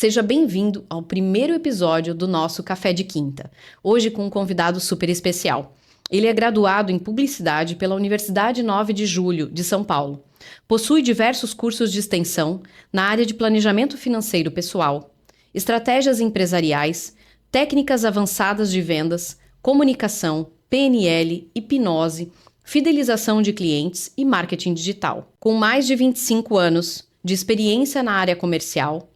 Seja bem-vindo ao primeiro episódio do nosso Café de Quinta, hoje com um convidado super especial. Ele é graduado em Publicidade pela Universidade 9 de Julho, de São Paulo. Possui diversos cursos de extensão na área de planejamento financeiro pessoal, estratégias empresariais, técnicas avançadas de vendas, comunicação, PNL, hipnose, fidelização de clientes e marketing digital. Com mais de 25 anos de experiência na área comercial,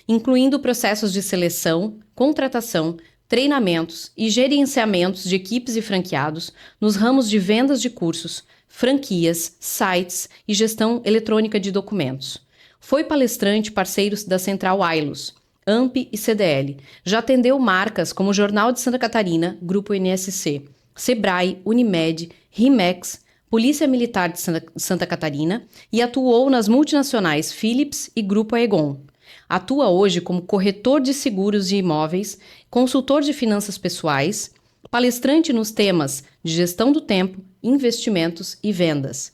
incluindo processos de seleção, contratação, treinamentos e gerenciamentos de equipes e franqueados nos ramos de vendas de cursos, franquias, sites e gestão eletrônica de documentos. Foi palestrante parceiros da Central Ailus, AMP e CDL. Já atendeu marcas como Jornal de Santa Catarina, Grupo NSC, Sebrae, Unimed, Rimex, Polícia Militar de Santa Catarina e atuou nas multinacionais Philips e Grupo Aegon. Atua hoje como corretor de seguros de imóveis, consultor de finanças pessoais, palestrante nos temas de gestão do tempo, investimentos e vendas.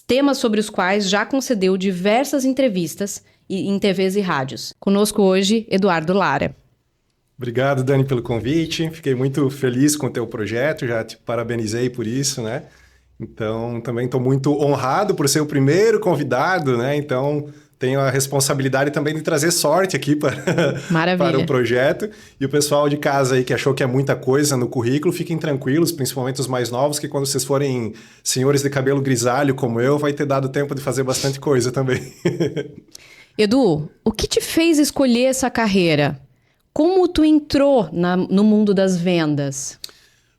Temas sobre os quais já concedeu diversas entrevistas em TVs e rádios. Conosco hoje, Eduardo Lara. Obrigado, Dani, pelo convite. Fiquei muito feliz com o teu projeto, já te parabenizei por isso, né? Então, também estou muito honrado por ser o primeiro convidado, né? Então, tenho a responsabilidade também de trazer sorte aqui para o projeto. E o pessoal de casa aí que achou que é muita coisa no currículo, fiquem tranquilos, principalmente os mais novos, que quando vocês forem senhores de cabelo grisalho como eu, vai ter dado tempo de fazer bastante coisa também. Edu, o que te fez escolher essa carreira? Como tu entrou no mundo das vendas?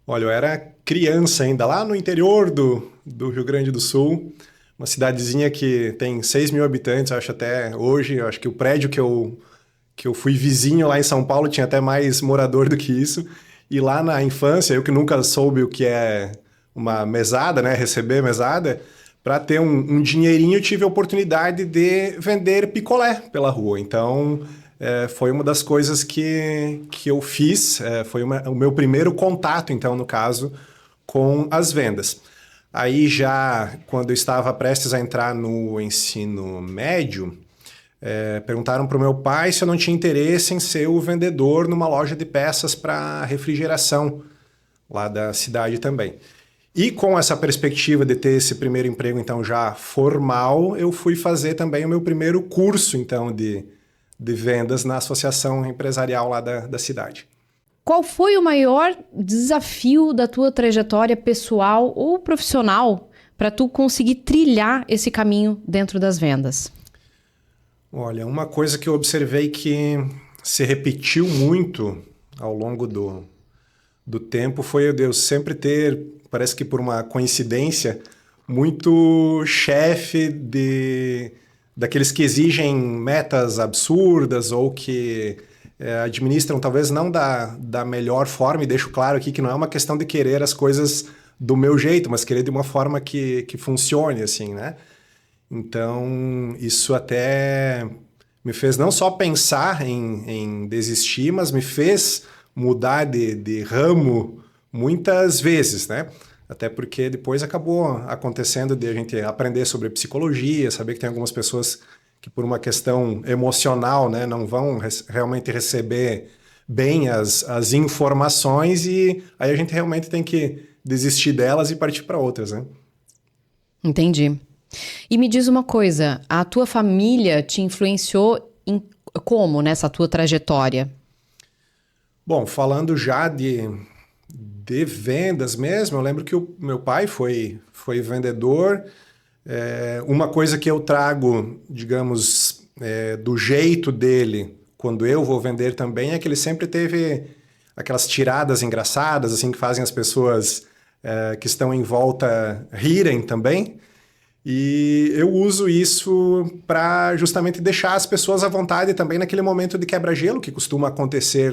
Olha, eu era criança ainda, lá no interior do Rio Grande do Sul, uma cidadezinha que tem 6 mil habitantes, acho até hoje. Acho que o prédio que eu fui vizinho lá em São Paulo tinha até mais morador do que isso. E lá na infância, eu que nunca soube o que é uma mesada, né, receber mesada, para ter um dinheirinho, eu tive a oportunidade de vender picolé pela rua. Então, foi uma das coisas que eu fiz, foi o meu primeiro contato, então, no caso, com as vendas. Aí já, quando eu estava prestes a entrar no ensino médio, perguntaram para o meu pai se eu não tinha interesse em ser o vendedor numa loja de peças para refrigeração, lá da cidade também. E com essa perspectiva de ter esse primeiro emprego, então, já formal, eu fui fazer também o meu primeiro curso, então, de vendas na associação empresarial lá da cidade. Qual foi o maior desafio da tua trajetória pessoal ou profissional para tu conseguir trilhar esse caminho dentro das vendas? Olha, uma coisa que eu observei que se repetiu muito ao longo do tempo foi eu sempre ter, parece que por uma coincidência, muito chefe daqueles que exigem metas absurdas ou que administram talvez não da melhor forma, e deixo claro aqui que não é uma questão de querer as coisas do meu jeito, mas querer de uma forma que funcione, assim, né? Então, isso até me fez não só pensar em desistir, mas me fez mudar de ramo muitas vezes, né? Até porque depois acabou acontecendo de a gente aprender sobre psicologia, saber que tem algumas pessoas que por uma questão emocional, né, não vão realmente receber bem as informações, e aí a gente realmente tem que desistir delas e partir para outras, né? Entendi. E me diz uma coisa, a tua família te influenciou como nessa tua trajetória? Bom, falando já de vendas mesmo, eu lembro que o meu pai foi vendedor. Uma coisa que eu trago, digamos, do jeito dele, quando eu vou vender também, é que ele sempre teve aquelas tiradas engraçadas, assim, que fazem as pessoas que estão em volta rirem também. E eu uso isso para justamente deixar as pessoas à vontade também naquele momento de quebra-gelo que costuma acontecer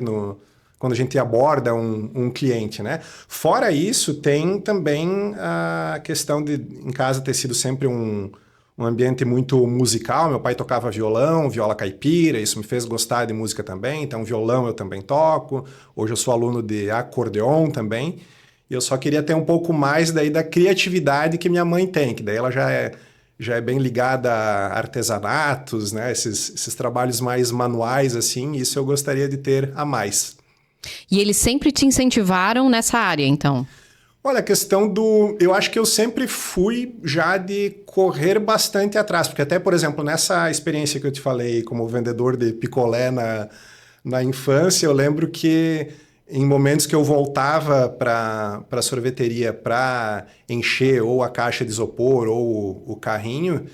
quando a gente aborda um cliente, né? Fora isso, tem também a questão de, em casa, ter sido sempre um ambiente muito musical. Meu pai tocava violão, viola caipira, isso me fez gostar de música também. Então, violão eu também toco. Hoje eu sou aluno de acordeon também. E eu só queria ter um pouco mais daí da criatividade que minha mãe tem, que daí ela já já é bem ligada a artesanatos, né? Esses trabalhos mais manuais, assim, isso eu gostaria de ter a mais. E eles sempre te incentivaram nessa área, então? Olha, a questão do... Eu acho que eu sempre fui já de correr bastante atrás, porque até, por exemplo, nessa experiência que eu te falei como vendedor de picolé na infância, eu lembro que em momentos que eu voltava para a sorveteria para encher ou a caixa de isopor ou o carrinho,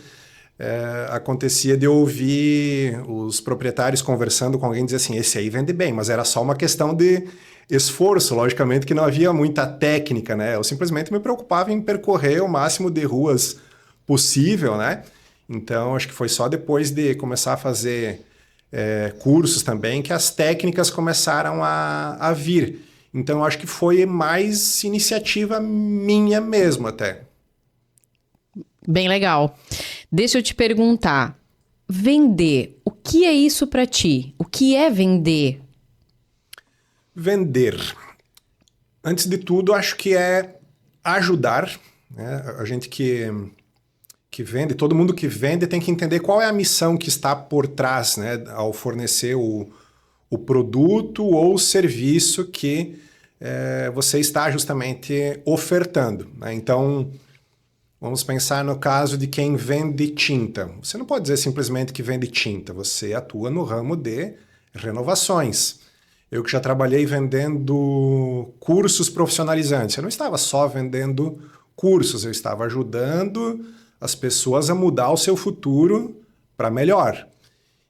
acontecia de eu ouvir os proprietários conversando com alguém e dizer assim, esse aí vende bem, mas era só uma questão de esforço, logicamente que não havia muita técnica, né? Eu simplesmente me preocupava em percorrer o máximo de ruas possível, né? Então, acho que foi só depois de começar a fazer cursos também que as técnicas começaram a vir. Então, acho que foi mais iniciativa minha mesmo até. Bem legal. Deixa eu te perguntar, vender, o que é isso para ti? O que é vender? Vender. Antes de tudo, acho que é ajudar, né? A gente que vende, todo mundo que vende tem que entender qual é a missão que está por trás, né? Ao fornecer o produto ou o serviço que você está justamente ofertando, né? Então, vamos pensar no caso de quem vende tinta. Você não pode dizer simplesmente que vende tinta, você atua no ramo de renovações. Eu que já trabalhei vendendo cursos profissionalizantes, eu não estava só vendendo cursos, eu estava ajudando as pessoas a mudar o seu futuro para melhor.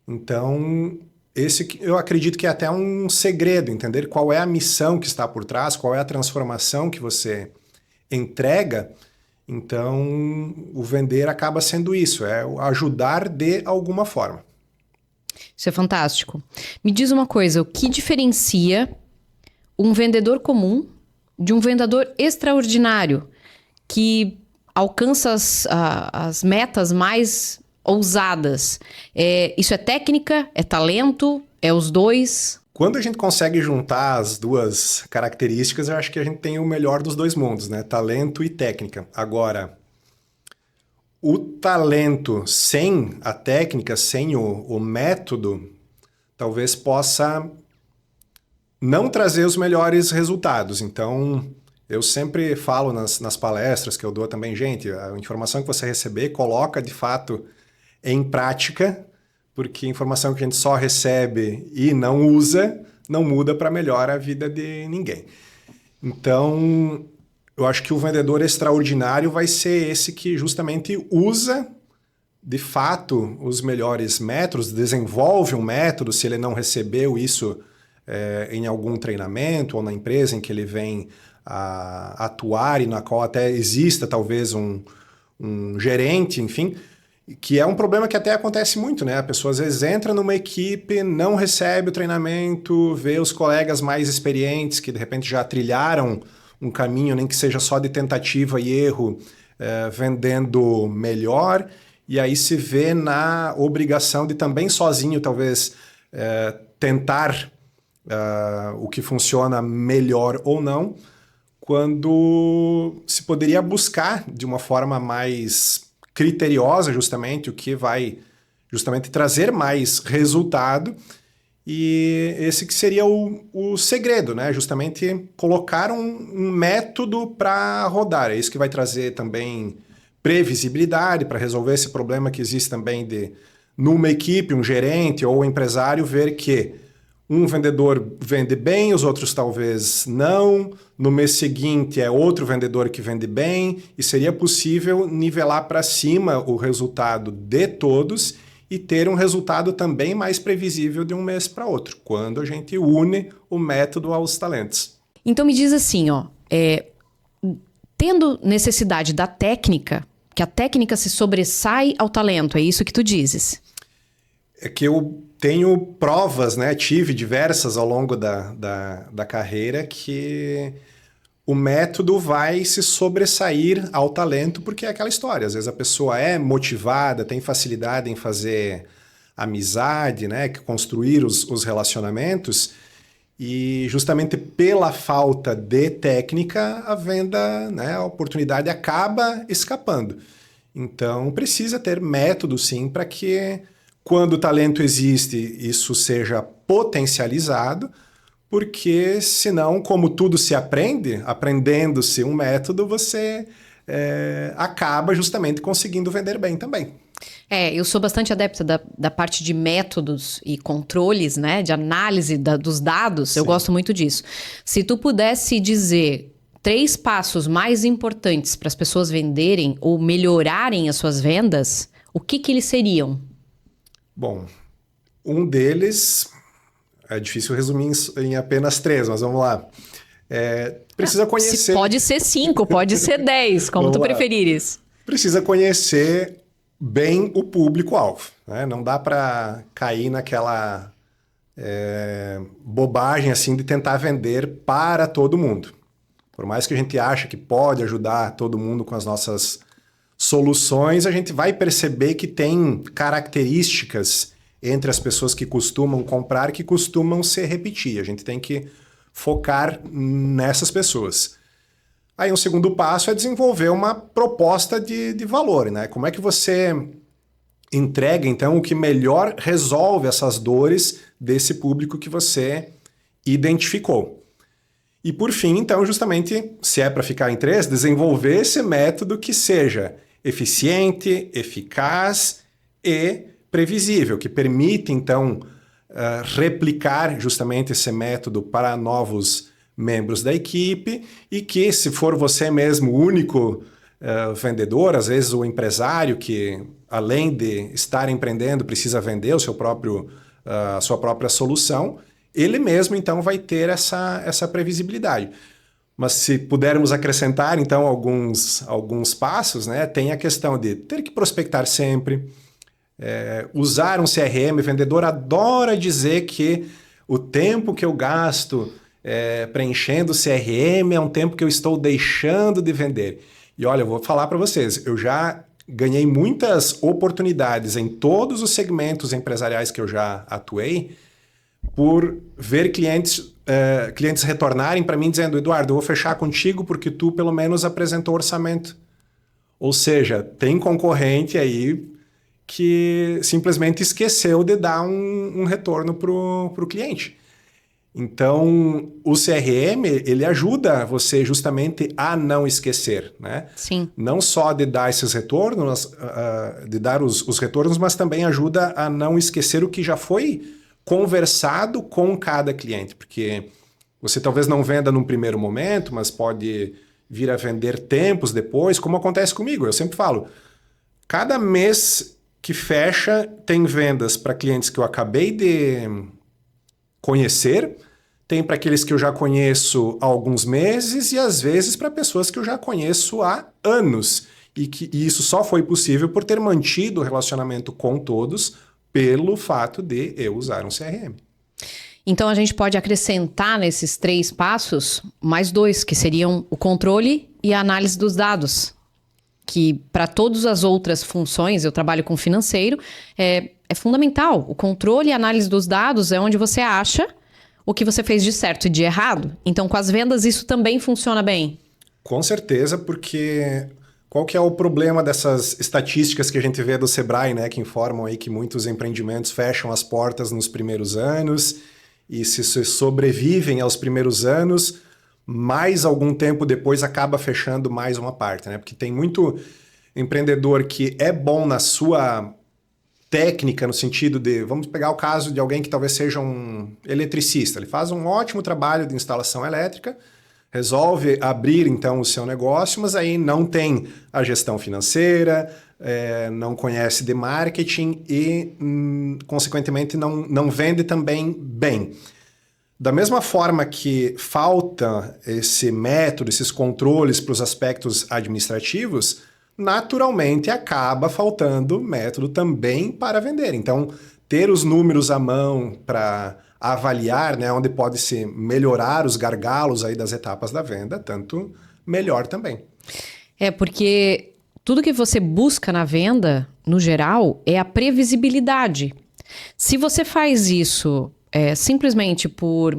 Então, esse eu acredito que é até um segredo, entender qual é a missão que está por trás, qual é a transformação que você entrega. Então, o vender acaba sendo isso, é ajudar de alguma forma. Isso é fantástico. Me diz uma coisa, o que diferencia um vendedor comum de um vendedor extraordinário que alcança as metas mais ousadas? Isso é técnica? É talento? É os dois? Quando a gente consegue juntar as duas características, eu acho que a gente tem o melhor dos dois mundos, né? Talento e técnica. Agora, o talento sem a técnica, sem o método, talvez possa não trazer os melhores resultados. Então, eu sempre falo nas palestras que eu dou também, gente, a informação que você receber, coloca de fato em prática, porque informação que a gente só recebe e não usa, não muda para melhor a vida de ninguém. Então, eu acho que o vendedor extraordinário vai ser esse que justamente usa, de fato, os melhores métodos, desenvolve um método, se ele não recebeu isso em algum treinamento ou na empresa em que ele vem a atuar e na qual até exista talvez um gerente, enfim, que é um problema que até acontece muito, né? A pessoa às vezes entra numa equipe, não recebe o treinamento, vê os colegas mais experientes que de repente já trilharam um caminho, nem que seja só de tentativa e erro, vendendo melhor, e aí se vê na obrigação de também sozinho, talvez, tentar o que funciona melhor ou não, quando se poderia buscar de uma forma mais criteriosa justamente o que vai justamente trazer mais resultado, e esse que seria o segredo, né? Justamente colocar um método para rodar. É isso que vai trazer também previsibilidade para resolver esse problema que existe também de, numa equipe, um gerente ou um empresário ver que um vendedor vende bem, os outros talvez não. No mês seguinte é outro vendedor que vende bem, e seria possível nivelar para cima o resultado de todos e ter um resultado também mais previsível de um mês para outro, quando a gente une o método aos talentos. Então me diz assim, ó, tendo necessidade da técnica, que a técnica se sobressai ao talento, é isso que tu dizes? É que eu tenho provas, né? Tive diversas ao longo da carreira que o método vai se sobressair ao talento, porque é aquela história. Às vezes a pessoa é motivada, tem facilidade em fazer amizade, né? Construir os relacionamentos, e justamente pela falta de técnica, a venda, né? A oportunidade acaba escapando. Então, precisa ter método, sim, para que, quando o talento existe, isso seja potencializado, porque, senão, como tudo se aprende, aprendendo-se um método, você acaba justamente conseguindo vender bem também. Eu sou bastante adepta da parte de métodos e controles, né? De análise dos dados. Sim. Eu gosto muito disso. Se tu pudesse dizer 3 passos mais importantes para as pessoas venderem ou melhorarem as suas vendas, o que eles seriam? Bom, um deles é difícil resumir em apenas 3, mas vamos lá. Precisa conhecer. Pode ser 5, pode ser 10, como tu preferires. Precisa conhecer bem o público-alvo, né? Não dá para cair naquela bobagem assim de tentar vender para todo mundo. Por mais que a gente ache que pode ajudar todo mundo com as nossas soluções, a gente vai perceber que tem características entre as pessoas que costumam comprar que costumam se repetir. A gente tem que focar nessas pessoas. Aí um segundo passo é desenvolver uma proposta de valor, né? Como é que você entrega, então, o que melhor resolve essas dores desse público que você identificou. E por fim, então, justamente, se é para ficar em 3, desenvolver esse método que seja eficiente, eficaz e previsível, que permite, então, replicar justamente esse método para novos membros da equipe e que, se for você mesmo o único vendedor, às vezes o empresário que, além de estar empreendendo, precisa vender a sua própria solução, ele mesmo, então, vai ter essa previsibilidade. Mas se pudermos acrescentar, então, alguns passos, né? Tem a questão de ter que prospectar sempre, usar um CRM. O vendedor adora dizer que o tempo que eu gasto preenchendo o CRM é um tempo que eu estou deixando de vender. E olha, eu vou falar para vocês, eu já ganhei muitas oportunidades em todos os segmentos empresariais que eu já atuei, por ver clientes retornarem para mim dizendo: Eduardo, eu vou fechar contigo porque tu pelo menos apresentou orçamento. Ou seja, tem concorrente aí que simplesmente esqueceu de dar um retorno para o cliente. Então, o CRM, ele ajuda você justamente a não esquecer, né? Sim. Não só de dar esses retornos, de dar os retornos, mas também ajuda a não esquecer o que já foi conversado com cada cliente, porque você talvez não venda num primeiro momento, mas pode vir a vender tempos depois, como acontece comigo. Eu sempre falo, cada mês que fecha tem vendas para clientes que eu acabei de conhecer, tem para aqueles que eu já conheço há alguns meses e às vezes para pessoas que eu já conheço há anos. E isso só foi possível por ter mantido o relacionamento com todos pelo fato de eu usar um CRM. Então, a gente pode acrescentar nesses 3 passos mais 2, que seriam o controle e a análise dos dados. Que para todas as outras funções, eu trabalho com financeiro, é fundamental. O controle e a análise dos dados é onde você acha o que você fez de certo e de errado. Então, com as vendas, isso também funciona bem? Com certeza, porque qual que é o problema dessas estatísticas que a gente vê do Sebrae, né, que informam aí que muitos empreendimentos fecham as portas nos primeiros anos e se sobrevivem aos primeiros anos, mais algum tempo depois acaba fechando mais uma parte, né? Porque tem muito empreendedor que é bom na sua técnica, no sentido de, vamos pegar o caso de alguém que talvez seja um eletricista, ele faz um ótimo trabalho de instalação elétrica, resolve abrir então o seu negócio, mas aí não tem a gestão financeira, não conhece de marketing e, consequentemente, não vende também bem. Da mesma forma que falta esse método, esses controles para os aspectos administrativos, naturalmente acaba faltando método também para vender. Então, ter os números à mão para avaliar, né, onde pode-se melhorar os gargalos aí das etapas da venda, tanto melhor também. Porque tudo que você busca na venda, no geral, é a previsibilidade. Se você faz isso simplesmente por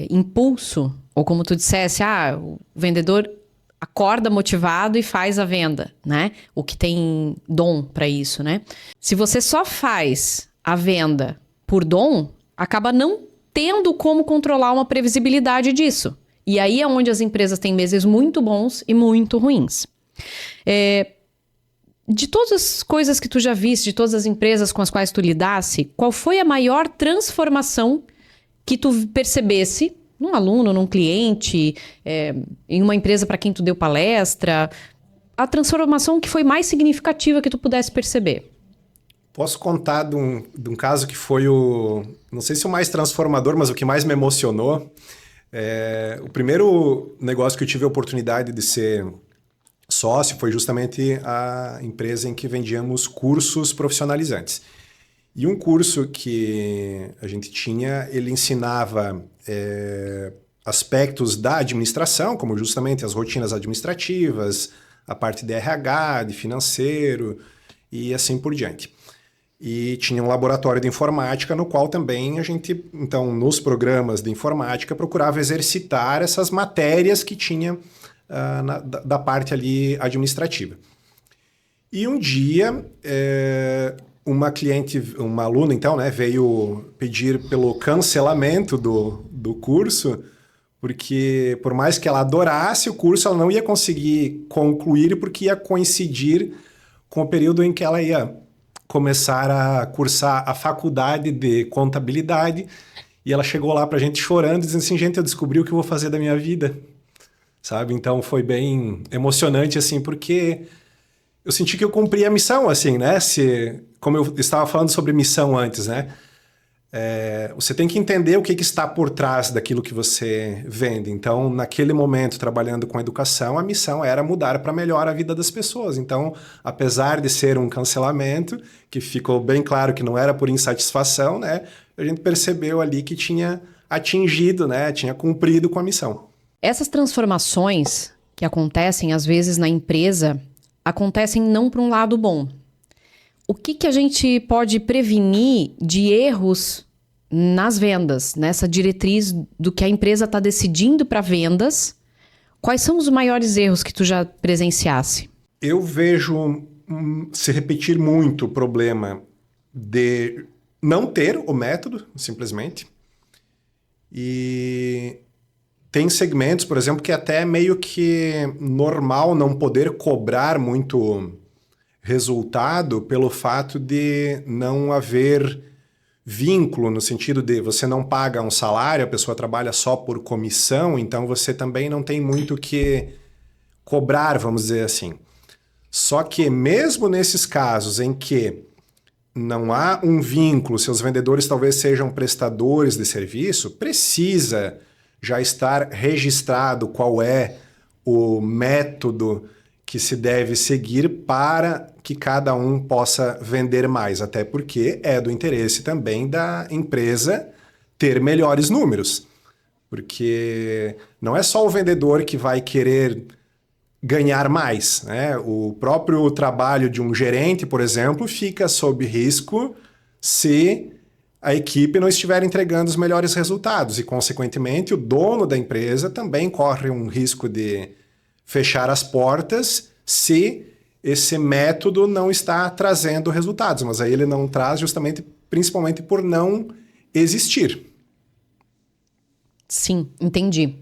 impulso, ou como tu dissesse, o vendedor acorda motivado e faz a venda, né? O que tem dom para isso, né? Se você só faz a venda por dom, acaba não tendo como controlar uma previsibilidade disso. E aí é onde as empresas têm meses muito bons e muito ruins. De todas as coisas que tu já viste, de todas as empresas com as quais tu lidasse, qual foi a maior transformação que tu percebesse num aluno, num cliente, em uma empresa para quem tu deu palestra? A transformação que foi mais significativa que tu pudesse perceber? Posso contar de um caso que foi não sei se o mais transformador, mas o que mais me emocionou. O primeiro negócio que eu tive a oportunidade de ser sócio foi justamente a empresa em que vendíamos cursos profissionalizantes. E um curso que a gente tinha, ele ensinava aspectos da administração, como justamente as rotinas administrativas, a parte de RH, de financeiro e assim por diante. E tinha um laboratório de informática no qual também a gente, então, nos programas de informática, procurava exercitar essas matérias que tinha da parte ali administrativa. E um dia, uma cliente, uma aluna, então, né, veio pedir pelo cancelamento do curso, porque por mais que ela adorasse o curso, ela não ia conseguir concluir porque ia coincidir com o período em que ela ia começar a cursar a faculdade de contabilidade. E ela chegou lá pra gente chorando, dizendo assim, gente, eu descobri o que eu vou fazer da minha vida, sabe? Então foi bem emocionante, assim, porque eu senti que eu cumpri a missão, assim, né? Como eu estava falando sobre missão antes, né? Você tem que entender o que está por trás daquilo que você vende. Então, naquele momento, trabalhando com educação, a missão era mudar para melhor a vida das pessoas. Então, apesar de ser um cancelamento, que ficou bem claro que não era por insatisfação, né? A gente percebeu ali que tinha atingido, né? Tinha cumprido com a missão. Essas transformações que acontecem, às vezes, na empresa, acontecem não para um lado bom. O que a gente pode prevenir de erros nas vendas, nessa diretriz do que a empresa está decidindo para vendas? Quais são os maiores erros que tu já presenciasse? Eu vejo se repetir muito o problema de não ter o método, simplesmente. E tem segmentos, por exemplo, que até é meio que normal não poder cobrar muito resultado pelo fato de não haver vínculo, no sentido de você não paga um salário, a pessoa trabalha só por comissão, então você também não tem muito o que cobrar, vamos dizer assim. Só que mesmo nesses casos em que não há um vínculo, seus vendedores talvez sejam prestadores de serviço, precisa já estar registrado qual é o método que se deve seguir para que cada um possa vender mais, até porque é do interesse também da empresa ter melhores números, porque não é só o vendedor que vai querer ganhar mais, né? O próprio trabalho de um gerente, por exemplo, fica sob risco se a equipe não estiver entregando os melhores resultados e, consequentemente, o dono da empresa também corre um risco de fechar as portas se esse método não está trazendo resultados. Mas aí ele não traz justamente, principalmente por não existir. Sim, entendi.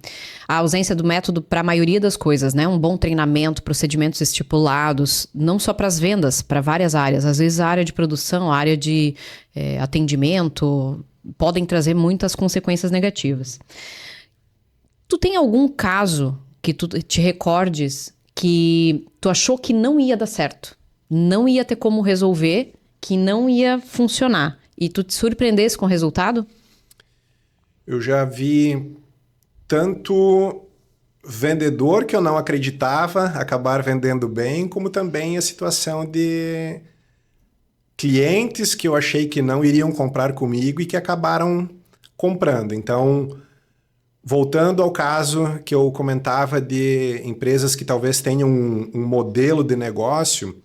A ausência do método para a maioria das coisas, né? Um bom treinamento, procedimentos estipulados, não só para as vendas, para várias áreas. Às vezes a área de produção, a área de atendimento, podem trazer muitas consequências negativas. Tu tem algum caso que tu te recordes que tu achou que não ia dar certo, não ia ter como resolver, que não ia funcionar, e tu te surpreendesse com o resultado? Eu já vi tanto vendedor que eu não acreditava acabar vendendo bem, como também a situação de clientes que eu achei que não iriam comprar comigo e que acabaram comprando. Então, voltando ao caso que eu comentava de empresas que talvez tenham um modelo de negócio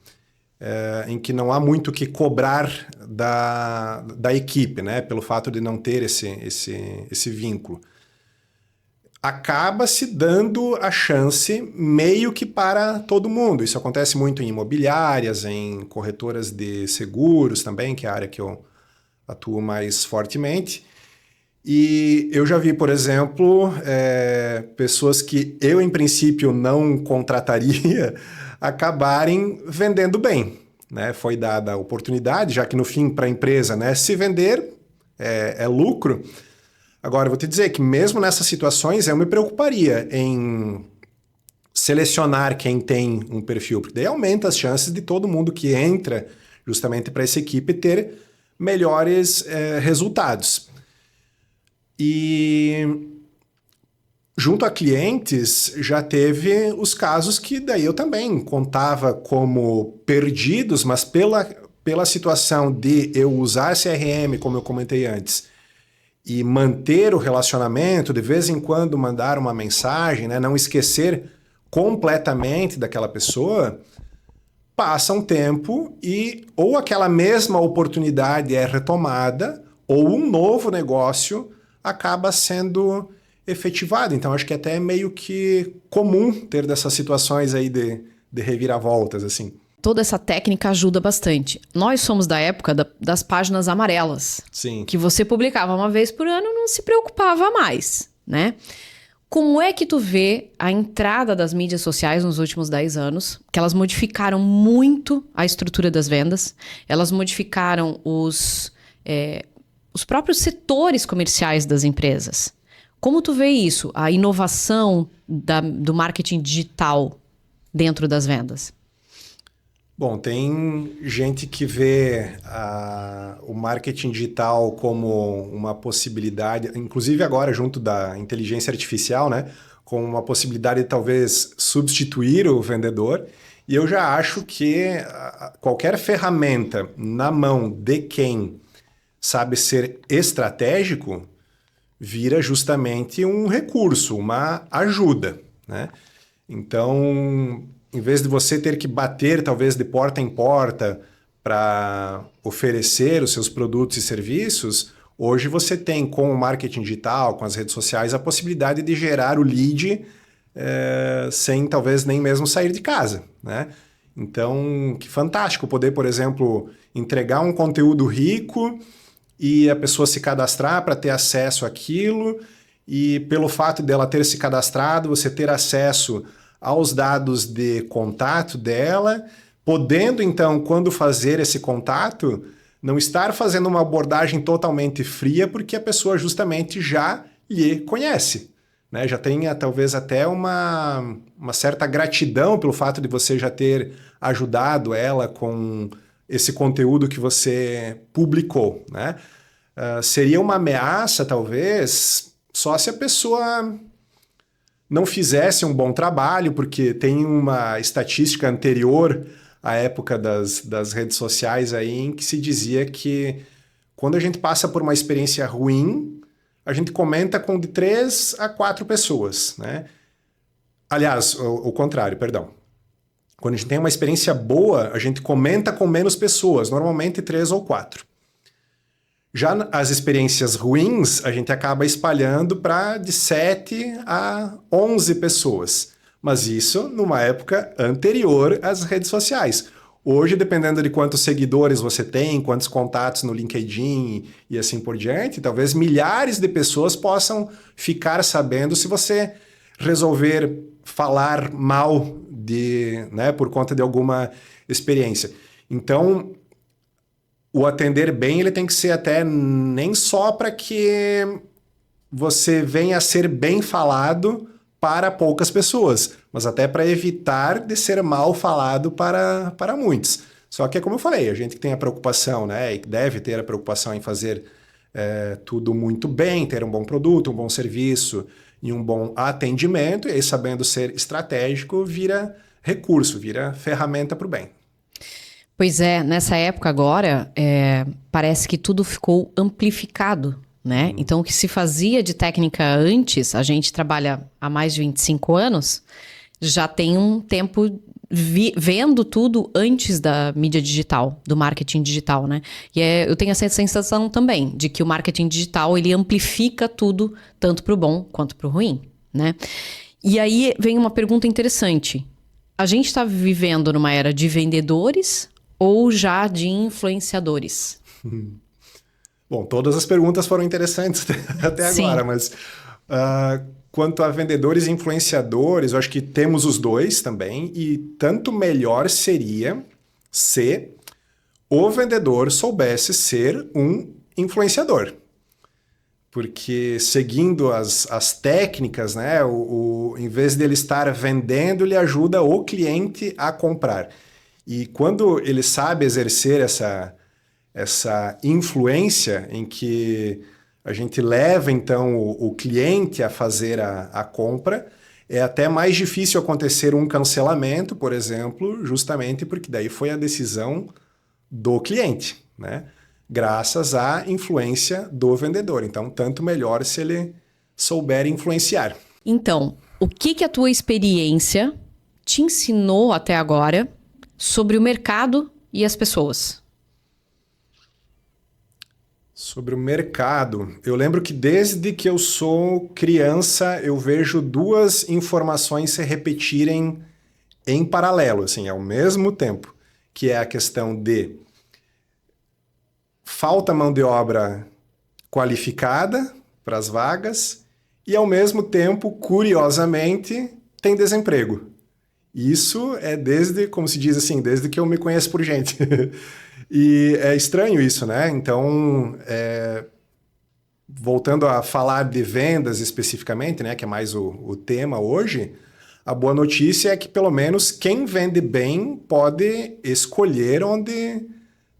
em que não há muito o que cobrar da equipe, né? Pelo fato de não ter esse vínculo. acaba se dando a chance meio que para todo mundo. Isso acontece muito em imobiliárias, em corretoras de seguros também, que é a área que eu atuo mais fortemente. E eu já vi, por exemplo, pessoas que eu, em princípio, não contrataria acabarem vendendo bem, né? Foi dada a oportunidade, já que no fim, para a empresa, né, se vender é lucro. Agora, eu vou te dizer que mesmo nessas situações, eu me preocuparia em selecionar quem tem um perfil, porque daí aumenta as chances de todo mundo que entra justamente para essa equipe ter melhores resultados. E junto a clientes, já teve os casos que daí eu também contava como perdidos, mas pela situação de eu usar CRM, como eu comentei antes, e manter o relacionamento, de vez em quando mandar uma mensagem, né, não esquecer completamente daquela pessoa, passa um tempo e ou aquela mesma oportunidade é retomada, ou um novo negócio acaba sendo efetivado. Então, acho que até é meio que comum ter dessas situações aí de reviravoltas, assim. Toda essa técnica ajuda bastante. Nós somos da época das páginas amarelas. Sim. Que você publicava uma vez por ano e não se preocupava mais, né? Como é que tu vê a entrada das mídias sociais nos últimos 10 anos? Que elas modificaram muito a estrutura das vendas. Elas modificaram os próprios setores comerciais das empresas. Como tu vê isso? A inovação do marketing digital dentro das vendas? Bom, tem gente que vê o marketing digital como uma possibilidade, inclusive agora junto da inteligência artificial, né, como uma possibilidade de talvez substituir o vendedor. E eu já acho que qualquer ferramenta na mão de quem sabe ser estratégico vira justamente um recurso, uma ajuda, né? Então, em vez de você ter que bater, talvez, de porta em porta para oferecer os seus produtos e serviços, hoje você tem, com o marketing digital, com as redes sociais, a possibilidade de gerar o lead sem, talvez, nem mesmo sair de casa, né? Então, que fantástico poder, por exemplo, entregar um conteúdo rico e a pessoa se cadastrar para ter acesso àquilo, e pelo fato dela ter se cadastrado, você ter acesso aos dados de contato dela, podendo então, quando fazer esse contato, não estar fazendo uma abordagem totalmente fria, porque a pessoa justamente já lhe conhece, né? Já tenha talvez até uma certa gratidão pelo fato de você já ter ajudado ela com esse conteúdo que você publicou, né? Seria uma ameaça, talvez, só se a pessoa não fizesse um bom trabalho, porque tem uma estatística anterior à época das redes sociais aí, em que se dizia que quando a gente passa por uma experiência ruim, a gente comenta com de 3 a 4 pessoas, né? Aliás, o contrário, perdão. Quando a gente tem uma experiência boa, a gente comenta com menos pessoas, normalmente 3 ou 4. Já as experiências ruins, a gente acaba espalhando para de 7 a 11 pessoas. Mas isso numa época anterior às redes sociais. Hoje, dependendo de quantos seguidores você tem, quantos contatos no LinkedIn e assim por diante, talvez milhares de pessoas possam ficar sabendo se você resolver falar mal por conta de alguma experiência. Então, o atender bem, ele tem que ser até nem só para que você venha a ser bem falado para poucas pessoas, mas até para evitar de ser mal falado para muitos. Só que é como eu falei, a gente que tem a preocupação, né, e deve ter a preocupação em fazer tudo muito bem, ter um bom produto, um bom serviço e um bom atendimento, e aí sabendo ser estratégico, vira recurso, vira ferramenta para o bem. Pois é, nessa época agora, parece que tudo ficou amplificado, né? Então, o que se fazia de técnica antes, a gente trabalha há mais de 25 anos, já tem um tempo vendo tudo antes da mídia digital, do marketing digital, né? E eu tenho essa sensação também, de que o marketing digital, ele amplifica tudo, tanto para o bom quanto para o ruim, né? E aí vem uma pergunta interessante. A gente está vivendo numa era de vendedores ou já de influenciadores? Bom, todas as perguntas foram interessantes até agora, mas quanto a vendedores e influenciadores, eu acho que temos os dois também, e tanto melhor seria se o vendedor soubesse ser um influenciador. Porque seguindo as técnicas, né, em vez de ele estar vendendo, ele ajuda o cliente a comprar. E quando ele sabe exercer essa influência em que a gente leva, então, o cliente a fazer a compra, é até mais difícil acontecer um cancelamento, por exemplo, justamente porque daí foi a decisão do cliente, né? Graças à influência do vendedor. Então, tanto melhor se ele souber influenciar. Então, o que a tua experiência te ensinou até agora sobre o mercado e as pessoas? Sobre o mercado, eu lembro que desde que eu sou criança, eu vejo duas informações se repetirem em paralelo, assim, ao mesmo tempo, que é a questão de falta mão de obra qualificada para as vagas e, ao mesmo tempo, curiosamente, tem desemprego. Isso é desde, como se diz assim, desde que eu me conheço por gente. E é estranho isso, né? Então, voltando a falar de vendas especificamente, né, que é mais o tema hoje, a boa notícia é que, pelo menos, quem vende bem pode escolher onde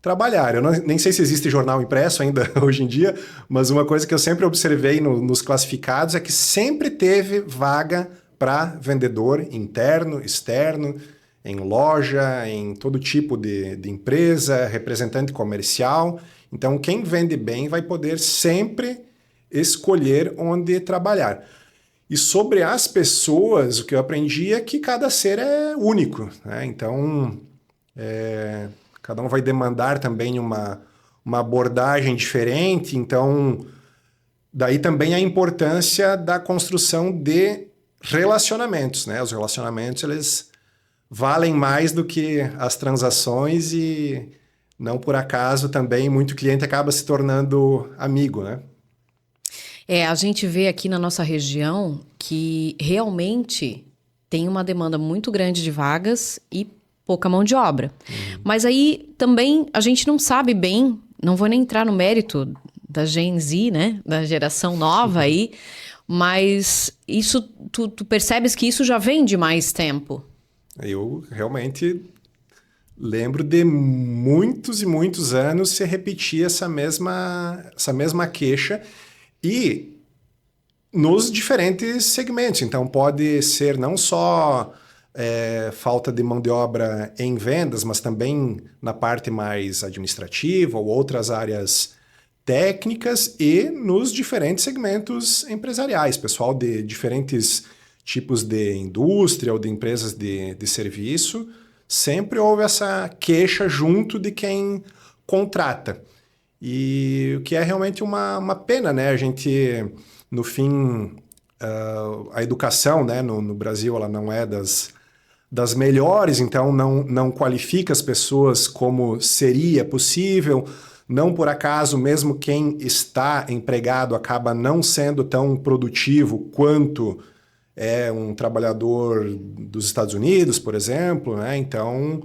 trabalhar. Eu nem sei se existe jornal impresso ainda hoje em dia, mas uma coisa que eu sempre observei nos classificados é que sempre teve vaga para vendedor interno, externo, em loja, em todo tipo de empresa, representante comercial. Então, quem vende bem vai poder sempre escolher onde trabalhar. E sobre as pessoas, o que eu aprendi é que cada ser é único, né? Então, cada um vai demandar também uma abordagem diferente. Então, daí também a importância da construção de relacionamentos, né? Os relacionamentos, eles valem mais do que as transações e não por acaso também muito cliente acaba se tornando amigo, né? A gente vê aqui na nossa região que realmente tem uma demanda muito grande de vagas e pouca mão de obra. Mas aí também a gente não sabe bem, não vou nem entrar no mérito da Gen Z, né? Da geração nova aí, mas isso, tu percebes que isso já vem de mais tempo. Eu realmente lembro de muitos e muitos anos se repetir essa mesma queixa e nos diferentes segmentos. Então, pode ser não só falta de mão de obra em vendas, mas também na parte mais administrativa ou outras áreas técnicas e nos diferentes segmentos empresariais. Pessoal de diferentes tipos de indústria ou de empresas de serviço, sempre houve essa queixa junto de quem contrata. E o que é realmente uma pena, né? A gente, no fim, a educação, né, no Brasil, ela não é das melhores, então não qualifica as pessoas como seria possível. Não por acaso, mesmo quem está empregado acaba não sendo tão produtivo quanto é um trabalhador dos Estados Unidos, por exemplo, né? Então,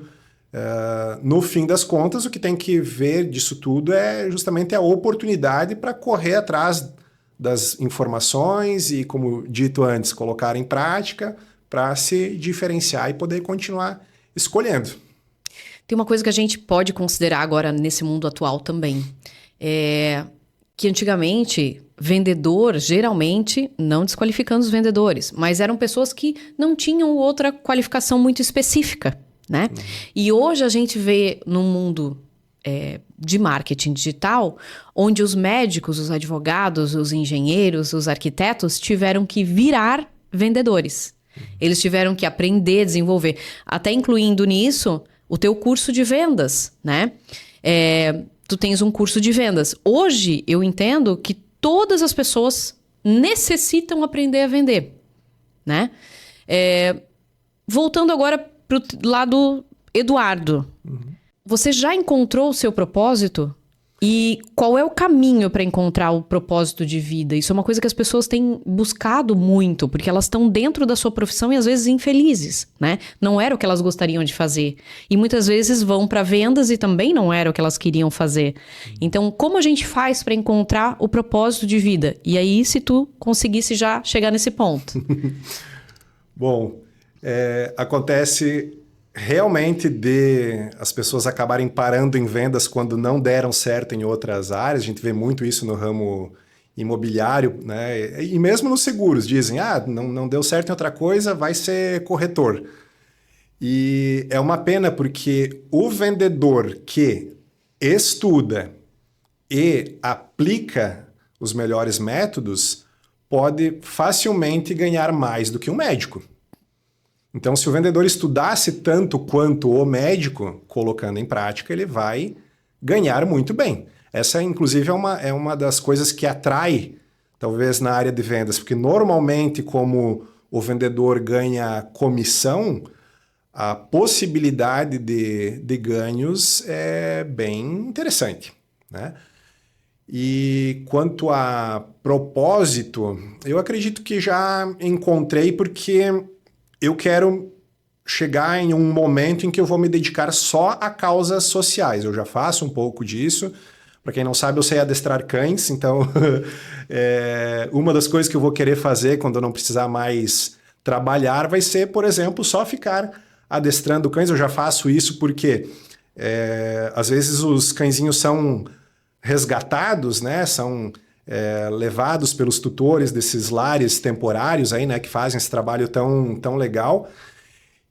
no fim das contas, o que tem que ver disso tudo é justamente a oportunidade para correr atrás das informações e, como dito antes, colocar em prática para se diferenciar e poder continuar escolhendo. Tem uma coisa que a gente pode considerar agora nesse mundo atual também. Que antigamente, vendedor, geralmente, não desqualificando os vendedores, mas eram pessoas que não tinham outra qualificação muito específica, né? E hoje a gente vê num mundo de marketing digital, onde os médicos, os advogados, os engenheiros, os arquitetos tiveram que virar vendedores. Eles tiveram que aprender, desenvolver, até incluindo nisso o teu curso de vendas, né? Tu tens um curso de vendas. Hoje, eu entendo que todas as pessoas necessitam aprender a vender. né? Voltando agora para o lado Eduardo. Você já encontrou o seu propósito? E qual é o caminho para encontrar o propósito de vida? Isso é uma coisa que as pessoas têm buscado muito, porque elas estão dentro da sua profissão e às vezes infelizes, né? Não era o que elas gostariam de fazer. E muitas vezes vão para vendas e também não era o que elas queriam fazer. Então, como a gente faz para encontrar o propósito de vida? E aí, se tu conseguisse já chegar nesse ponto. Bom, acontece realmente de as pessoas acabarem parando em vendas quando não deram certo em outras áreas. A gente vê muito isso no ramo imobiliário, né? E mesmo nos seguros, dizem, não deu certo em outra coisa, vai ser corretor. E é uma pena porque o vendedor que estuda e aplica os melhores métodos pode facilmente ganhar mais do que um médico. Então, se o vendedor estudasse tanto quanto o médico, colocando em prática, ele vai ganhar muito bem. Essa, inclusive, é uma das coisas que atrai, talvez, na área de vendas, porque normalmente, como o vendedor ganha comissão, a possibilidade de ganhos é bem interessante, né? E quanto a propósito, eu acredito que já encontrei, porque eu quero chegar em um momento em que eu vou me dedicar só a causas sociais. Eu já faço um pouco disso. Para quem não sabe, eu sei adestrar cães, então uma das coisas que eu vou querer fazer quando eu não precisar mais trabalhar vai ser, por exemplo, só ficar adestrando cães. Eu já faço isso porque às vezes os cãezinhos são resgatados, né? São levados pelos tutores desses lares temporários aí, né, que fazem esse trabalho tão legal.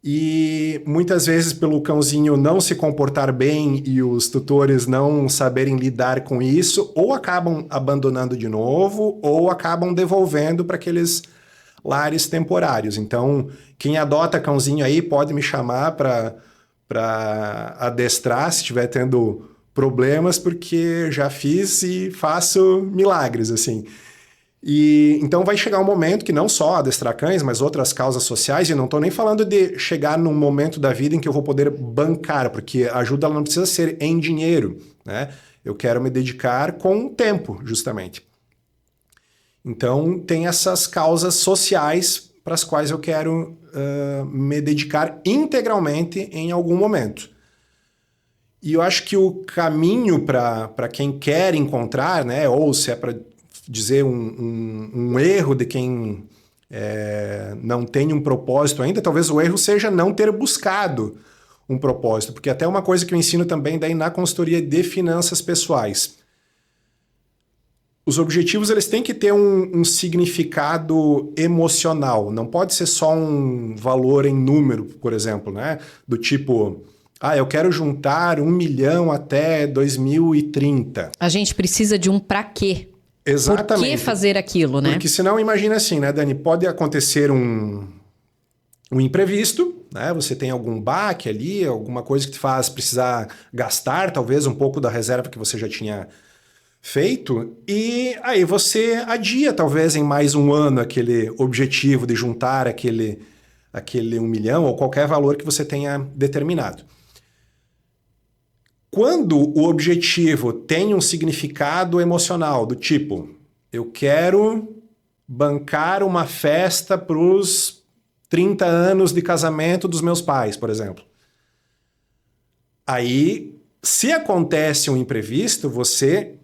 E muitas vezes, pelo cãozinho não se comportar bem e os tutores não saberem lidar com isso, ou acabam abandonando de novo, ou acabam devolvendo para aqueles lares temporários. Então, quem adota cãozinho aí pode me chamar para adestrar se estiver tendo problemas, porque já fiz e faço milagres, assim. E então vai chegar um momento que não só adestrar cães, mas outras causas sociais, e não estou nem falando de chegar num momento da vida em que eu vou poder bancar, porque a ajuda ela não precisa ser em dinheiro, né? Eu quero me dedicar com tempo, justamente. Então tem essas causas sociais para as quais eu quero me dedicar integralmente em algum momento. E eu acho que o caminho para quem quer encontrar, né, ou se é para dizer um erro de quem não tem um propósito ainda, talvez o erro seja não ter buscado um propósito, porque até uma coisa que eu ensino também daí na consultoria de finanças pessoais. Os objetivos eles têm que ter um significado emocional, não pode ser só um valor em número, por exemplo, né, do tipo... eu quero juntar 1 milhão até 2030. A gente precisa de um pra quê. Exatamente. Por que fazer aquilo, né? Porque senão, imagina assim, né, Dani? Pode acontecer um imprevisto, né? Você tem algum baque ali, alguma coisa que te faz precisar gastar, talvez, um pouco da reserva que você já tinha feito. E aí você adia, talvez, em mais um ano aquele objetivo de juntar aquele 1 milhão ou qualquer valor que você tenha determinado. Quando o objetivo tem um significado emocional, do tipo, eu quero bancar uma festa para os 30 anos de casamento dos meus pais, por exemplo. Aí, se acontece um imprevisto, você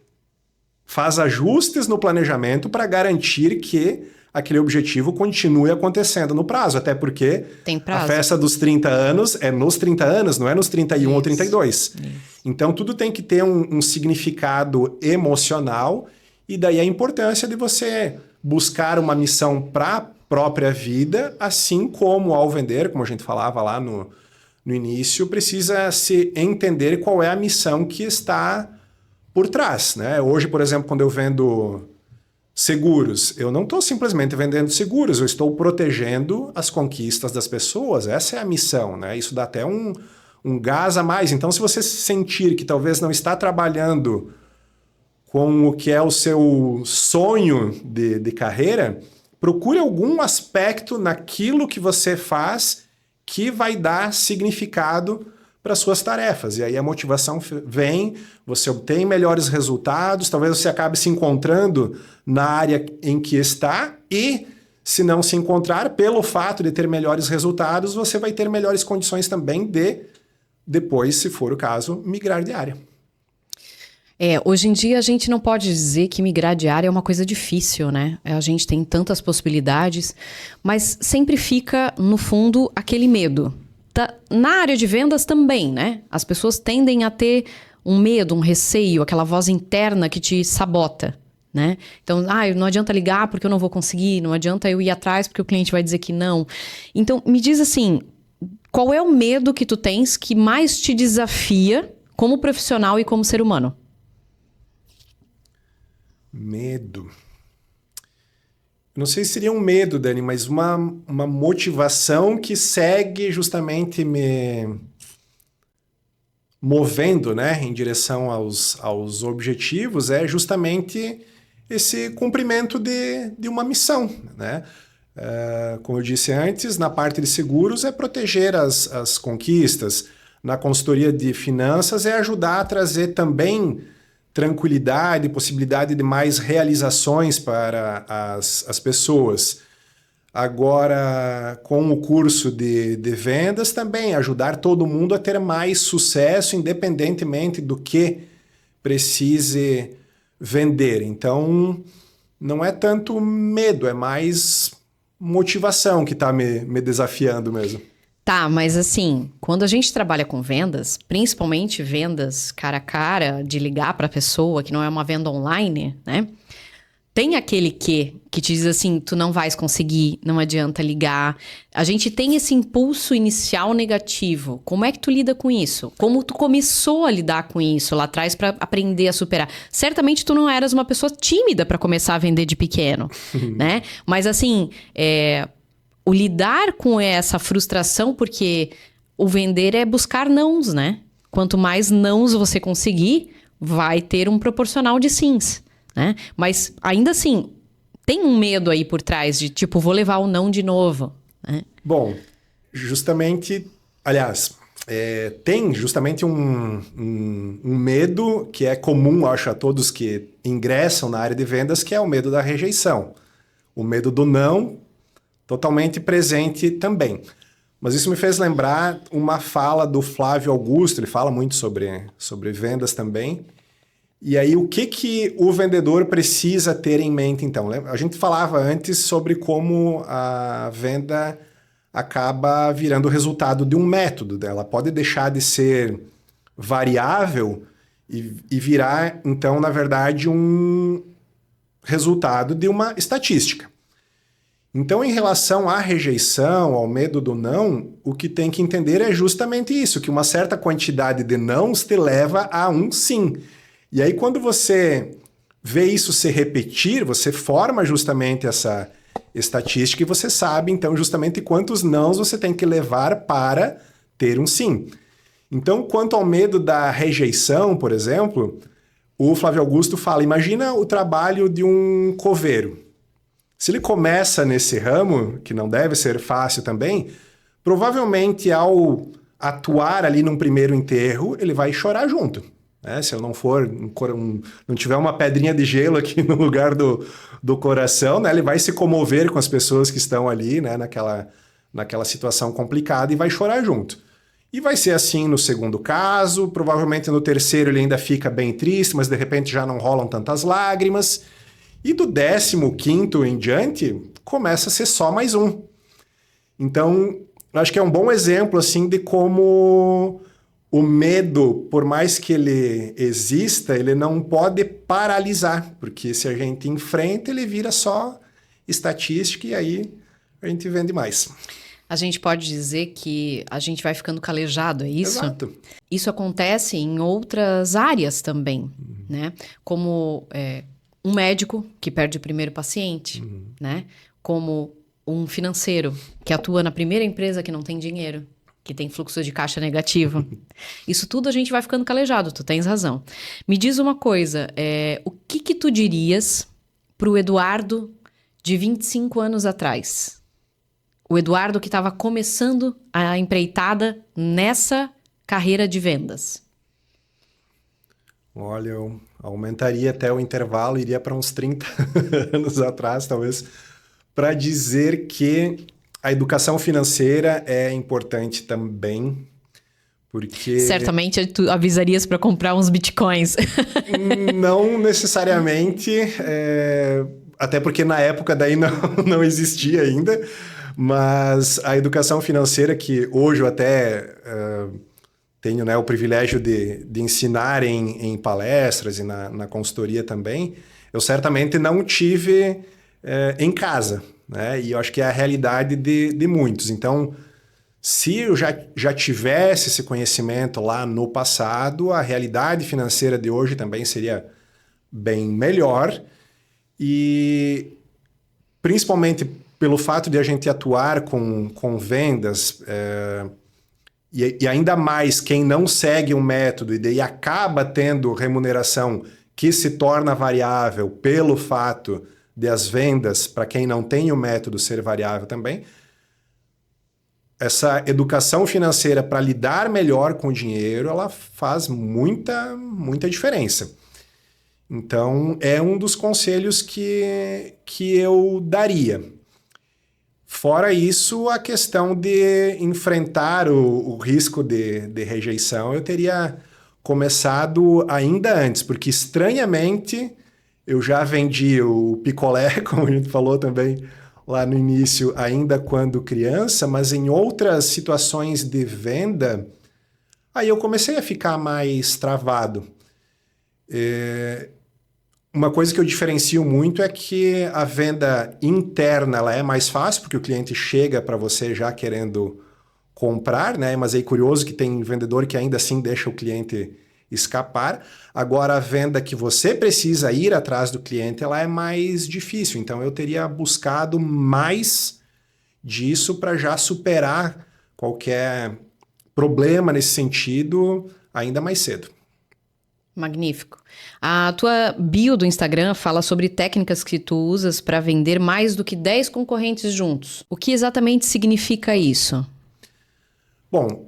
faz ajustes no planejamento para garantir que aquele objetivo continue acontecendo no prazo, até porque tem prazo. A festa dos 30 anos é nos 30 anos, não é nos 31 ou 32. Isso. Então, tudo tem que ter um significado emocional, e daí a importância de você buscar uma missão para a própria vida, assim como ao vender, como a gente falava lá no início, precisa se entender qual é a missão que está por trás, né? Hoje, por exemplo, quando eu vendo seguros, eu não estou simplesmente vendendo seguros, eu estou protegendo as conquistas das pessoas. Essa é a missão, né? Isso dá até um gás a mais. Então, se você sentir que talvez não está trabalhando com o que é o seu sonho de carreira, procure algum aspecto naquilo que você faz que vai dar significado para suas tarefas. E aí a motivação vem, você obtém melhores resultados, talvez você acabe se encontrando na área em que está e, se não se encontrar, pelo fato de ter melhores resultados, você vai ter melhores condições também de, depois, se for o caso, migrar de área. Hoje em dia a gente não pode dizer que migrar de área é uma coisa difícil, né? A gente tem tantas possibilidades, mas sempre fica, no fundo, aquele medo. Na área de vendas também, né? As pessoas tendem a ter um medo, um receio, aquela voz interna que te sabota, né? Então, não adianta ligar porque eu não vou conseguir, não adianta eu ir atrás porque o cliente vai dizer que não. Então, me diz assim, qual é o medo que tu tens que mais te desafia como profissional e como ser humano? Medo. Não sei se seria um medo, Dani, mas uma motivação que segue justamente me movendo, né, em direção aos objetivos, é justamente esse cumprimento de uma missão, né? Como eu disse antes, na parte de seguros é proteger as conquistas, na consultoria de finanças é ajudar a trazer também tranquilidade, possibilidade de mais realizações para as pessoas. Agora, com o curso de vendas também, ajudar todo mundo a ter mais sucesso, independentemente do que precise vender. Então, não é tanto medo, é mais motivação que está me desafiando mesmo. Tá, mas assim, quando a gente trabalha com vendas, principalmente vendas cara a cara, de ligar para a pessoa, que não é uma venda online, né? Tem aquele que te diz assim, tu não vais conseguir, não adianta ligar. A gente tem esse impulso inicial negativo. Como é que tu lida com isso? Como tu começou a lidar com isso lá atrás para aprender a superar? Certamente tu não eras uma pessoa tímida para começar a vender de pequeno, né? Mas assim, o lidar com essa frustração, porque o vender é buscar nãos, né? Quanto mais nãos você conseguir, vai ter um proporcional de sims, né? Mas ainda assim, tem um medo aí por trás de tipo, vou levar o não de novo, né? Bom, justamente, aliás, tem justamente um medo que é comum, acho, a todos que ingressam na área de vendas, que é o medo da rejeição. O medo do não, totalmente presente também. Mas isso me fez lembrar uma fala do Flávio Augusto, ele fala muito sobre vendas também. E aí, o que o vendedor precisa ter em mente, então? A gente falava antes sobre como a venda acaba virando o resultado de um método dela. Pode deixar de ser variável e virar, então, na verdade, um resultado de uma estatística. Então, em relação à rejeição, ao medo do não, o que tem que entender é justamente isso, que uma certa quantidade de nãos te leva a um sim. E aí, quando você vê isso se repetir, você forma justamente essa estatística e você sabe, então, justamente quantos nãos você tem que levar para ter um sim. Então, quanto ao medo da rejeição, por exemplo, o Flávio Augusto fala, imagina o trabalho de um coveiro. Se ele começa nesse ramo, que não deve ser fácil também, provavelmente ao atuar ali num primeiro enterro, ele vai chorar junto. Né? Se eu não for, não tiver uma pedrinha de gelo aqui no lugar do coração, né? Ele vai se comover com as pessoas que estão ali, né? naquela situação complicada e vai chorar junto. E vai ser assim no segundo caso, provavelmente no terceiro ele ainda fica bem triste, mas de repente já não rolam tantas lágrimas. E do 15º em diante, começa a ser só mais um. Então, acho que é um bom exemplo assim, de como o medo, por mais que ele exista, ele não pode paralisar, porque se a gente enfrenta, ele vira só estatística e aí a gente vende mais. A gente pode dizer que a gente vai ficando calejado, é isso? Exato. Isso acontece em outras áreas também, né? Como um médico que perde o primeiro paciente, né? Como um financeiro que atua na primeira empresa que não tem dinheiro, que tem fluxo de caixa negativo. Isso tudo a gente vai ficando calejado, tu tens razão. Me diz uma coisa, o que tu dirias pro Eduardo de 25 anos atrás. O Eduardo que estava começando a empreitada nessa carreira de vendas. Olha, eu aumentaria até o intervalo, iria para uns 30 anos atrás, talvez, para dizer que a educação financeira é importante também, porque... Certamente tu avisarias para comprar uns bitcoins. Não necessariamente, até porque na época daí não existia ainda, mas a educação financeira que hoje eu até tenho, né, o privilégio de ensinar em palestras e na consultoria também, eu certamente não tive em casa, né? E eu acho que é a realidade de muitos. Então, se eu já tivesse esse conhecimento lá no passado, a realidade financeira de hoje também seria bem melhor. E principalmente pelo fato de a gente atuar com vendas, e ainda mais quem não segue um método e daí acaba tendo remuneração que se torna variável pelo fato de as vendas, para quem não tem o método, ser variável também. Essa educação financeira para lidar melhor com o dinheiro, ela faz muita diferença. Então, é um dos conselhos que eu daria. Fora isso, a questão de enfrentar o risco de rejeição, eu teria começado ainda antes, porque estranhamente eu já vendi o picolé, como a gente falou também lá no início, ainda quando criança, mas em outras situações de venda, aí eu comecei a ficar mais travado. Uma coisa que eu diferencio muito é que a venda interna ela é mais fácil, porque o cliente chega para você já querendo comprar, né? Mas é curioso que tem vendedor que ainda assim deixa o cliente escapar. Agora, a venda que você precisa ir atrás do cliente, ela é mais difícil. Então, eu teria buscado mais disso para já superar qualquer problema nesse sentido ainda mais cedo. Magnífico. A tua bio do Instagram fala sobre técnicas que tu usas para vender mais do que 10 concorrentes juntos. O que exatamente significa isso? Bom,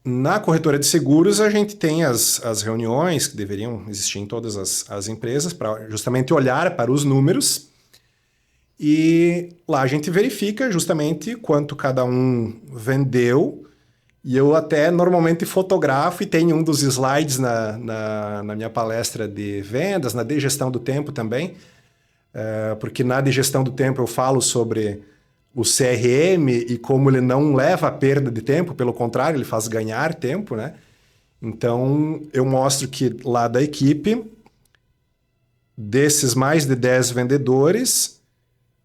na corretora de seguros, a gente tem as reuniões que deveriam existir em todas as empresas para justamente olhar para os números e lá a gente verifica justamente quanto cada um vendeu e eu até normalmente fotografo e tenho um dos slides na minha palestra de vendas, na de gestão do tempo também, porque na de gestão do tempo eu falo sobre o CRM e como ele não leva a perda de tempo, pelo contrário, ele faz ganhar tempo, né? Então, eu mostro que lá da equipe, desses mais de 10 vendedores,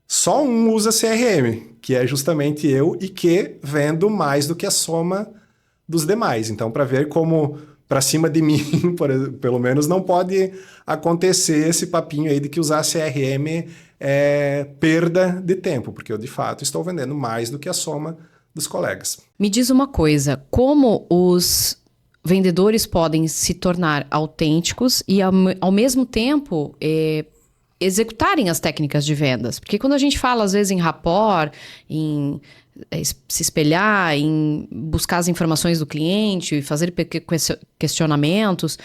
só um usa CRM, que é justamente eu e que vendo mais do que a soma dos demais. Então, para ver como para cima de mim, pelo menos, não pode acontecer esse papinho aí de que usar CRM é perda de tempo, porque eu, de fato, estou vendendo mais do que a soma dos colegas. Me diz uma coisa, como os vendedores podem se tornar autênticos e, ao mesmo tempo, executarem as técnicas de vendas? Porque quando a gente fala, às vezes, em rapport, em se espelhar, em buscar as informações do cliente, fazer questionamentos,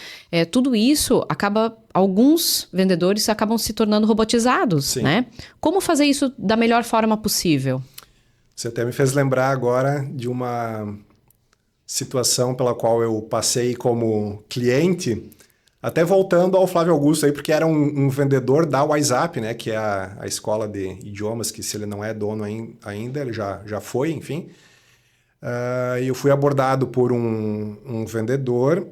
tudo isso alguns vendedores acabam se tornando robotizados, Sim. Né? Como fazer isso da melhor forma possível? Você até me fez lembrar agora de uma situação pela qual eu passei como cliente, até voltando ao Flávio Augusto aí, porque era um vendedor da WhatsApp, né, que é a escola de idiomas, que se ele não é dono ainda, ele já foi, enfim. E eu fui abordado por um vendedor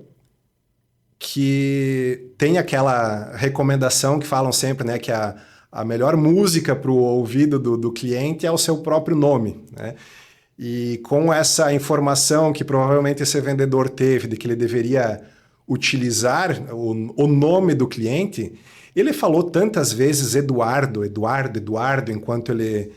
que tem aquela recomendação que falam sempre, né, que a melhor música para o ouvido do cliente é o seu próprio nome, né? E com essa informação que provavelmente esse vendedor teve de que ele deveria utilizar o nome do cliente, ele falou tantas vezes Eduardo, enquanto ele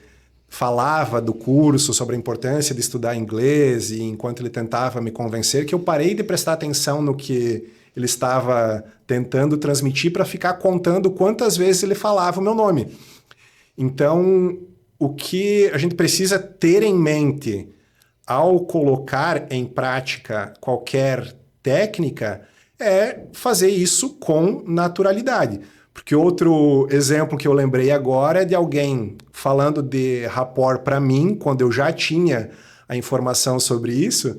falava do curso, sobre a importância de estudar inglês e enquanto ele tentava me convencer, que eu parei de prestar atenção no que ele estava tentando transmitir para ficar contando quantas vezes ele falava o meu nome. Então, o que a gente precisa ter em mente ao colocar em prática qualquer técnica é fazer isso com naturalidade. Porque outro exemplo que eu lembrei agora é de alguém falando de rapport para mim, quando eu já tinha a informação sobre isso,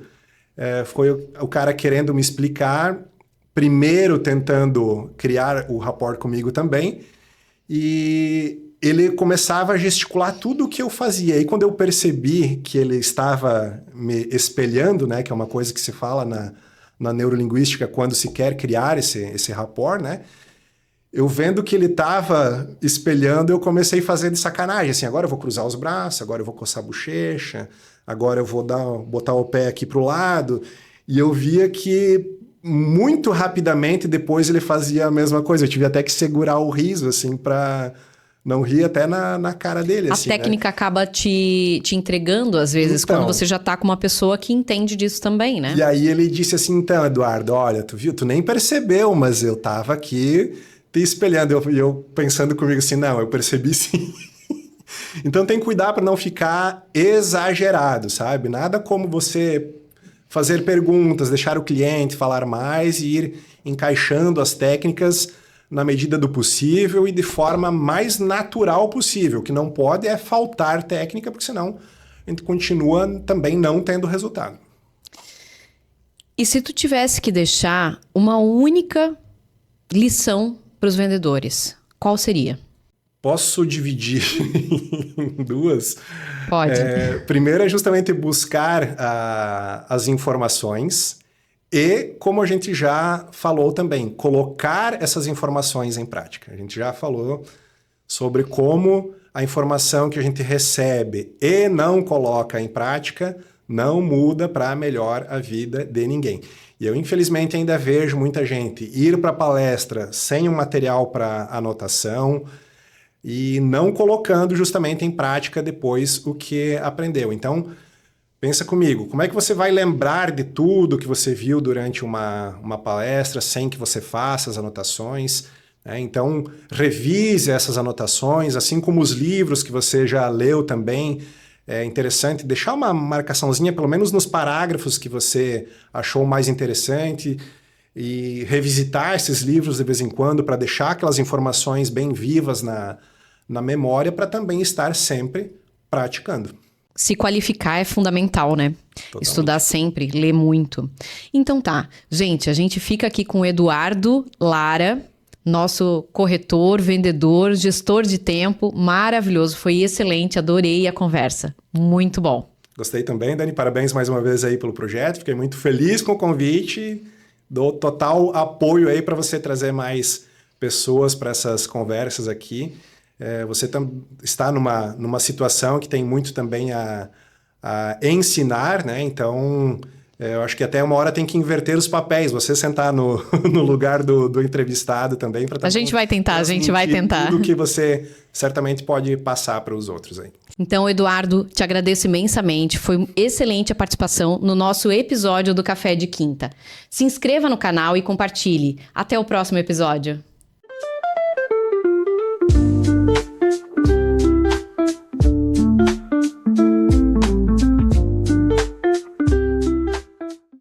foi o cara querendo me explicar, primeiro tentando criar o rapport comigo também, e ele começava a gesticular tudo o que eu fazia. E quando eu percebi que ele estava me espelhando, né, que é uma coisa que se fala na neurolinguística quando se quer criar esse rapport, né, eu vendo que ele estava espelhando, eu comecei a fazer de sacanagem, assim, agora eu vou cruzar os braços, agora eu vou coçar a bochecha, agora eu vou botar o pé aqui para o lado, e eu via que muito rapidamente depois ele fazia a mesma coisa, eu tive até que segurar o riso, assim, para não rir até na cara dele. A assim, técnica, né, acaba te entregando, às vezes, então, quando você já tá com uma pessoa que entende disso também, né? E aí ele disse assim, então, Eduardo, olha, tu viu, tu nem percebeu, mas eu tava aqui te espelhando, e eu pensando comigo assim, não, eu percebi sim. Então tem que cuidar para não ficar exagerado, sabe? Nada como você fazer perguntas, deixar o cliente falar mais e ir encaixando as técnicas na medida do possível e de forma mais natural possível. O que não pode é faltar técnica, porque senão a gente continua também não tendo resultado. E se tu tivesse que deixar uma única lição para os vendedores, qual seria? Posso dividir em duas? Pode. Primeiro é justamente buscar as informações e, como a gente já falou também, colocar essas informações em prática. A gente já falou sobre como a informação que a gente recebe e não coloca em prática não muda para melhor a vida de ninguém. E eu, infelizmente, ainda vejo muita gente ir para a palestra sem um material para anotação e não colocando justamente em prática depois o que aprendeu. Então, pensa comigo, como é que você vai lembrar de tudo que você viu durante uma palestra sem que você faça as anotações? Né? Então, revise essas anotações, assim como os livros que você já leu também. É interessante deixar uma marcaçãozinha, pelo menos nos parágrafos que você achou mais interessante, e revisitar esses livros de vez em quando para deixar aquelas informações bem vivas na memória, para também estar sempre praticando. Se qualificar é fundamental, né? Totalmente. Estudar sempre, ler muito. Então tá, gente, a gente fica aqui com o Eduardo Lara, nosso corretor, vendedor, gestor de tempo, maravilhoso, foi excelente, adorei a conversa, muito bom. Gostei também, Dani, parabéns mais uma vez aí pelo projeto, fiquei muito feliz com o convite, dou total apoio aí para você trazer mais pessoas para essas conversas aqui. Você está numa situação que tem muito também a ensinar, né? Então, eu acho que até uma hora tem que inverter os papéis. Você sentar no lugar do entrevistado também. A gente vai tentar. Tudo que você certamente pode passar para os outros aí. Então, Eduardo, te agradeço imensamente. Foi excelente a participação no nosso episódio do Café de Quinta. Se inscreva no canal e compartilhe. Até o próximo episódio.